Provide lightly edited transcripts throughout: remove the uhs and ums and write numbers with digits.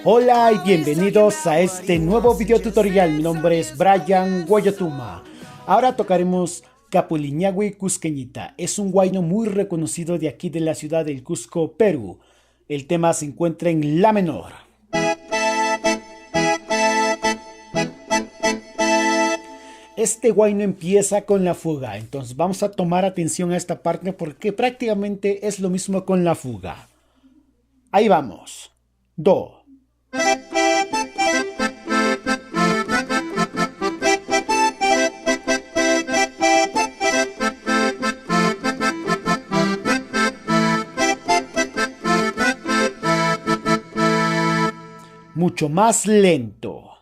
Hola y bienvenidos a este nuevo video tutorial. Mi nombre es Brian Guayotuma. Ahora tocaremos Capuliñahue Cusqueñita. Es un huayno muy reconocido de aquí de la ciudad del Cusco, Perú. El tema se encuentra en la menor. Este huayno empieza con la fuga, entonces vamos a tomar atención a esta parte porque prácticamente es lo mismo con la fuga. Ahí vamos. Do. Mucho más lento.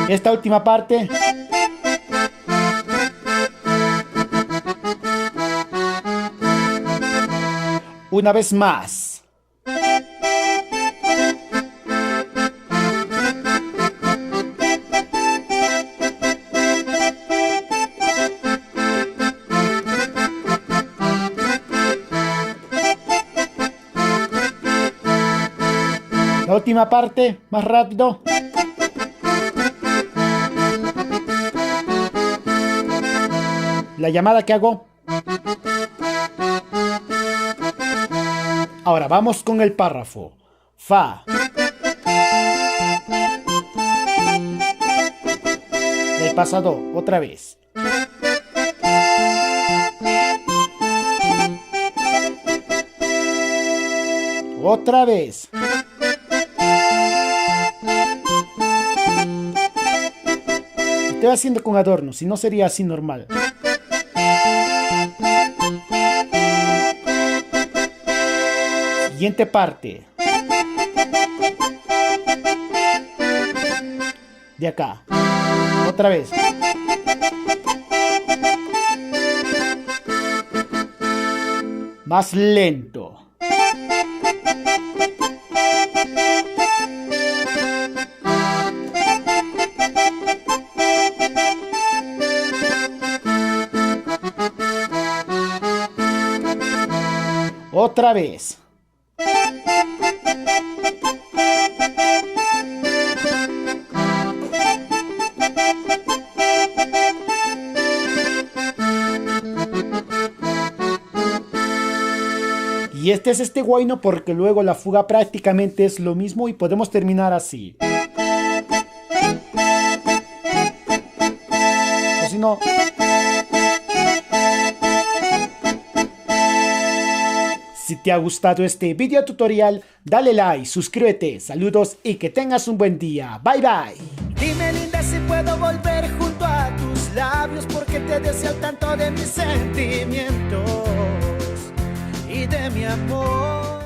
Esta última parte. Una vez más. La última parte, más rápido. La llamada que hago. Ahora vamos con el párrafo. Fa. El pasado, otra vez. Otra vez. Estoy haciendo con adorno, si no sería así normal. Siguiente parte. De acá. Otra vez. Más lento. Otra vez. Y este es este huayno porque luego la fuga prácticamente es lo mismo y podemos terminar así. O si no... Si te ha gustado este video tutorial, dale like, suscríbete, saludos y que tengas un buen día. Bye bye. Dime linda si puedo volver junto a tus labios porque te deseo tanto de mis sentimientos y de mi amor.